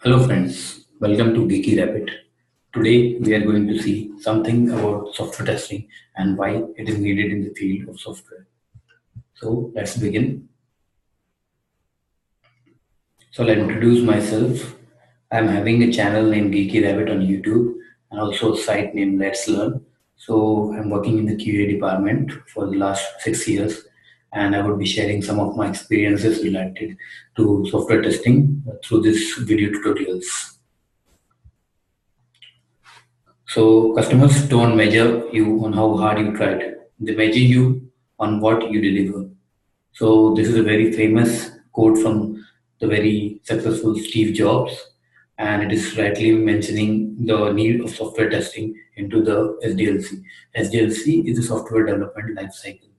Hello friends, welcome to Geeky Rabbit. Today we are going to see something about software testing and why it is needed in the field of software. So let's begin. So I'll introduce myself. I'm having a channel named Geeky Rabbit on YouTube and also a site named Let's Learn. So I'm working in the QA department for the last 6 years and I would be sharing some of my experiences related to software testing through this video tutorials. So customers don't measure you on how hard you tried. They measure you on what you deliver. So this is a very famous quote from the very successful Steve Jobs, and it is rightly mentioning the need of software testing into the SDLC. SDLC is the software development lifecycle.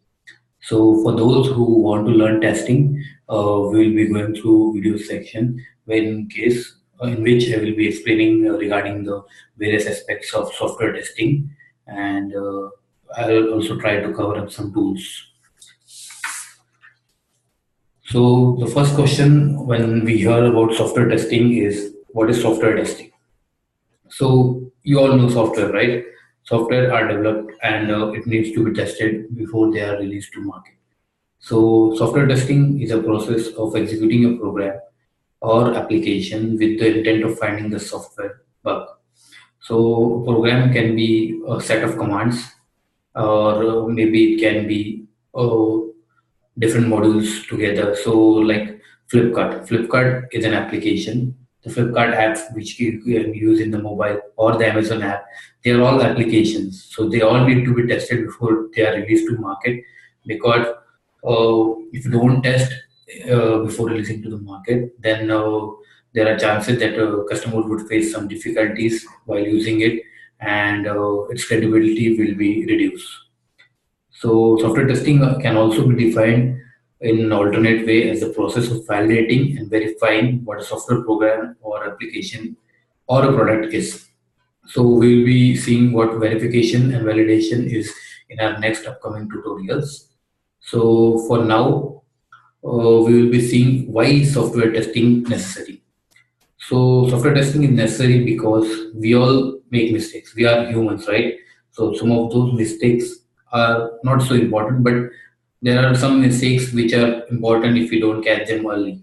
So for those who want to learn testing, we will be going through video section in which I will be explaining regarding the various aspects of software testing, and I'll also try to cover up some tools. So the first question when we hear about software testing is, what is software testing? So you all know software, right? Software are developed and it needs to be tested before they are released to market. So software testing is a process of executing a program or application with the intent of finding the software bug. So a program can be a set of commands, or maybe it can be different modules together. So like Flipkart is an application. The Flipkart app which you can use in the mobile or the Amazon app, they are all applications. So they all need to be tested before they are released to market because if you don't test before releasing to the market, then there are chances that customers would face some difficulties while using it, and its credibility will be reduced. So software testing can also be defined in an alternate way as the process of validating and verifying what a software program or application or a product is. So we'll be seeing what verification and validation is in our next upcoming tutorials. So for now, we will be seeing why software testing necessary. So software testing is necessary because we all make mistakes. We are humans, right? So some of those mistakes are not so important, but there are some mistakes which are important if we don't catch them early,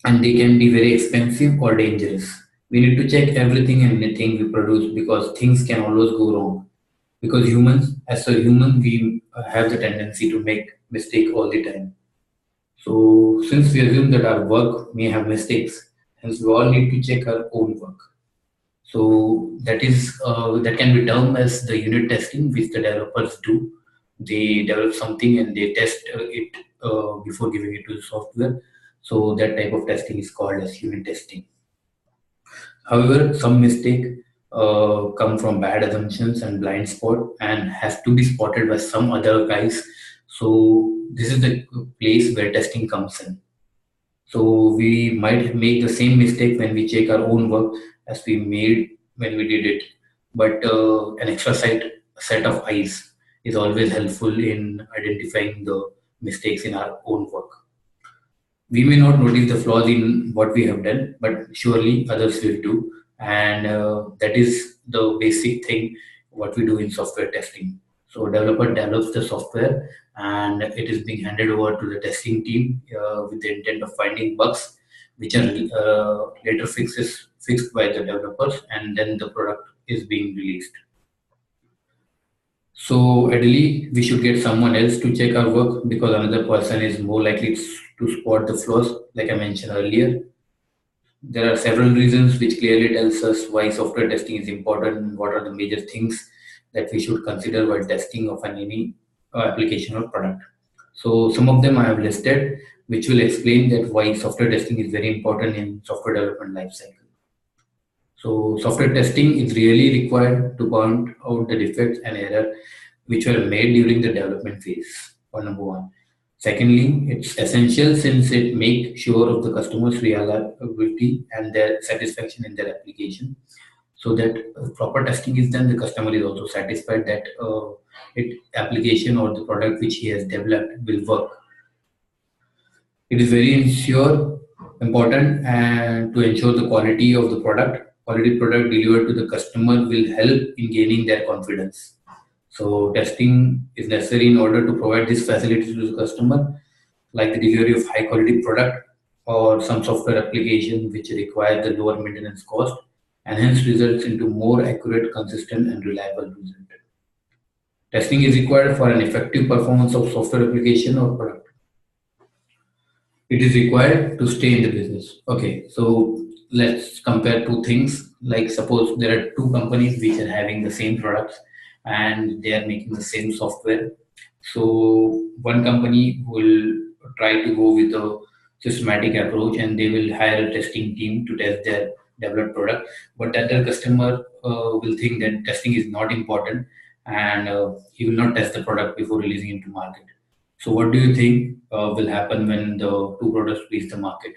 and they can be very expensive or dangerous. We need to check everything and anything we produce because things can always go wrong. Because humans, as a human, we have the tendency to make mistake all the time. So since we assume that our work may have mistakes, hence we all need to check our own work. So that can be termed as the unit testing, which the developers do. They develop something and they test it before giving it to the software. So that type of testing is called as unit testing. However, some mistake come from bad assumptions and blind spot and has to be spotted by some other guys. So this is the place where testing comes in. So we might make the same mistake when we check our own work as we made when we did it. But an extra set of eyes is always helpful in identifying the mistakes in our own work. We may not notice the flaws in what we have done, but surely others will do. And that is the basic thing what we do in software testing. So developer develops the software and it is being handed over to the testing team with the intent of finding bugs, which are later fixed by the developers, and then the product is being released. So ideally, we should get someone else to check our work because another person is more likely to spot the flaws, like I mentioned earlier. There are several reasons which clearly tells us why software testing is important and what are the major things that we should consider while testing of any application or product. So some of them I have listed, which will explain that why software testing is very important in software development lifecycle. So software testing is really required to point out the defects and error which were made during the development phase, for number one. Secondly, it's essential since it makes sure of the customer's reliability and their satisfaction in their application. So that proper testing is done, the customer is also satisfied that application or the product which he has developed will work. It is very ensure important, and to ensure the quality of the product. Quality product delivered to the customer will help in gaining their confidence. So testing is necessary in order to provide this facility to the customer, like the delivery of high quality product or some software application which require the lower maintenance cost and hence results into more accurate, consistent and reliable result. Testing is required for an effective performance of software application or product. It is required to stay in the business. Okay, so let's compare two things. Like suppose there are two companies which are having the same products and they are making the same software. So one company will try to go with a systematic approach and they will hire a testing team to test their developed product. But the other customer will think that testing is not important and he will not test the product before releasing it to market. So, what do you think will happen when the two products reach the market?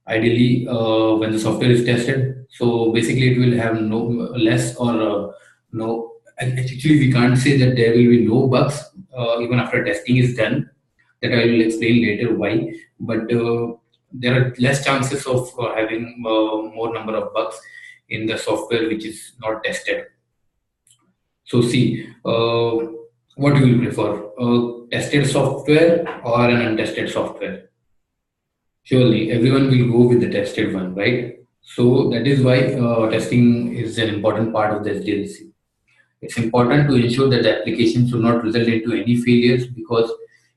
Ideally, when the software is tested, so basically it will have no less or no. Actually, we can't say that there will be no bugs even after testing is done. That I will explain later why. But there are less chances of having more number of bugs in the software which is not tested. So see, what do you prefer? Tested software or an untested software? Surely, everyone will go with the tested one, right? So that is why testing is an important part of the SDLC. It's important to ensure that the application should not result into any failures because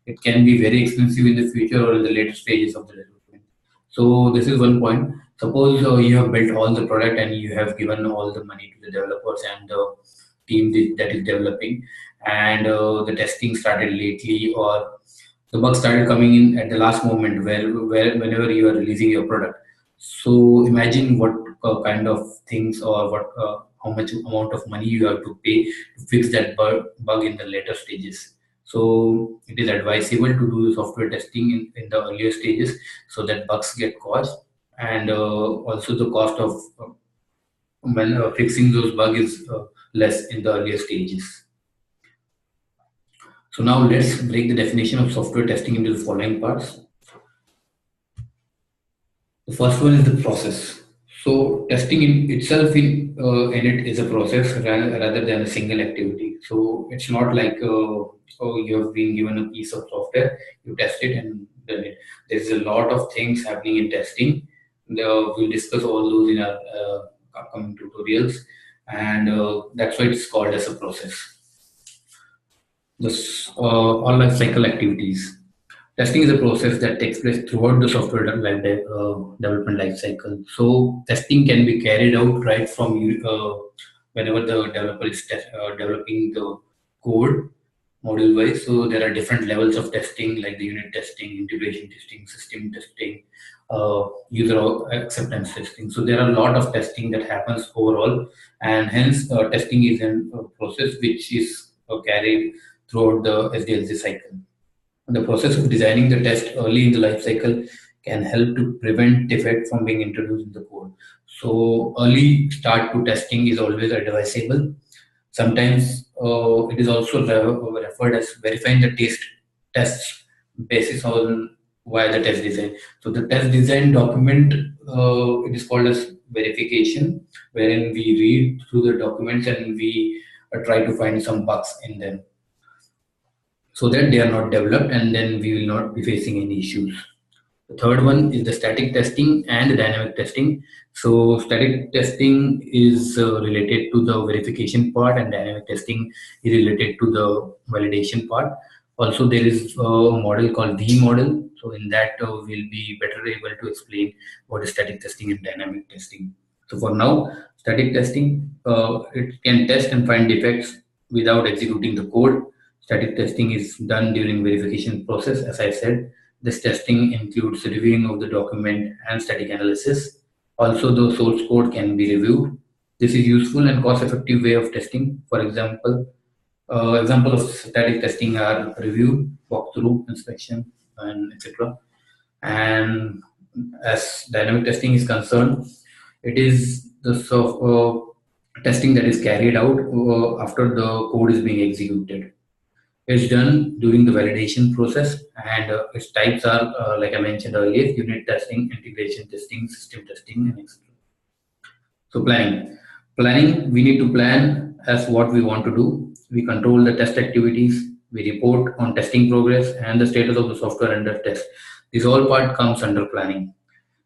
it can be very expensive in the future or in the later stages of the development. So this is one point. Suppose you have built all the product and you have given all the money to the developers and the team that is developing, and the testing started lately or the bugs started coming in at the last moment where whenever you are releasing your product. So imagine what kind of things or what how much amount of money you have to pay to fix that bug in the later stages. So it is advisable to do software testing in the earlier stages so that bugs get caused and also the cost of when fixing those bugs is less in the earlier stages. So now let's break the definition of software testing into the following parts. The first one is the process. So testing in itself in it is a process rather than a single activity. So it's not like oh you have been given a piece of software, you test it and done it. There's a lot of things happening in testing. We'll discuss all those in our upcoming tutorials, and that's why it's called as a process. This all life cycle activities. Testing is a process that takes place throughout the software development life cycle. So testing can be carried out right from whenever the developer is developing the code module wise. So there are different levels of testing like the unit testing, integration testing, system testing, user acceptance testing. So there are a lot of testing that happens overall, and hence testing is a process which is carried throughout the SDLC cycle. The process of designing the test early in the life cycle can help to prevent defect from being introduced in the code. So early start to testing is always advisable. Sometimes it is also referred as verifying the tests basis on via the test design. So the test design document it is called as verification, wherein we read through the documents and we try to find some bugs in them so that they are not developed and then we will not be facing any issues. The third one is the static testing and the dynamic testing. So static testing is related to the verification part and dynamic testing is related to the validation part. Also, there is a model called the model. So in that, we'll be better able to explain what is static testing and dynamic testing. So for now, static testing, it can test and find defects without executing the code. Static testing is done during verification process, as I said. This testing includes reviewing of the document and static analysis. Also, the source code can be reviewed. This is useful and cost-effective way of testing. For example of static testing are review, walkthrough, inspection, and etc. And as dynamic testing is concerned, it is the testing that is carried out after the code is being executed. It's done during the validation process, and its types are, like I mentioned earlier, unit testing, integration testing, system testing, and etc. So planning. Planning, we need to plan as what we want to do. We control the test activities. We report on testing progress and the status of the software under test. This all part comes under planning.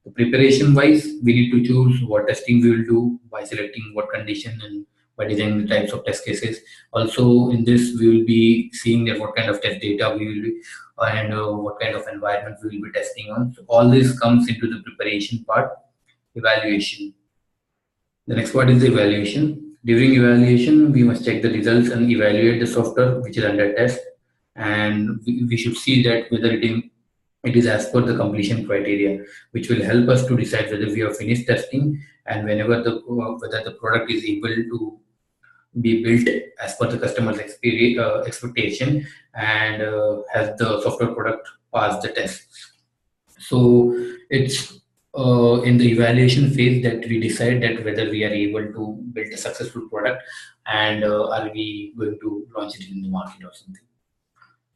The preparation wise, we need to choose what testing we will do by selecting what condition and by designing the types of test cases. Also, in this, we will be seeing that what kind of test data we will be and what kind of environment we will be testing on. So all this comes into the preparation part. Evaluation. The next part is the evaluation. During evaluation, we must check the results and evaluate the software which is under test, and we should see that whether it is as per the completion criteria, which will help us to decide whether we have finished testing and whenever whether the product is able to be built as per the customer's expectation and has the software product passed the test. So it's in the evaluation phase that we decide that whether we are able to build a successful product and are we going to launch it in the market or something.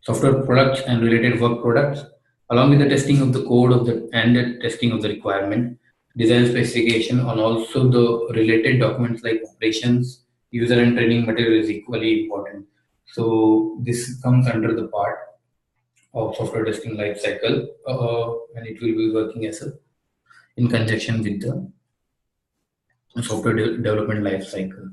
Software products and related work products, along with the testing of the code of the and the testing of the requirement, design specification, and also the related documents like operations, user and training material is equally important. So this comes under the part of software testing life cycle, and it will be working as a in conjunction with the software development life cycle.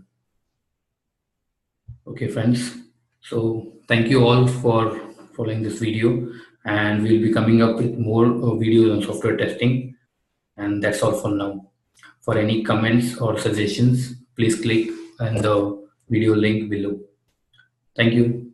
Okay, friends. So thank you all for following this video, and we'll be coming up with more videos on software testing. And that's all for now. For any comments or suggestions, please click on the video link below. Thank you.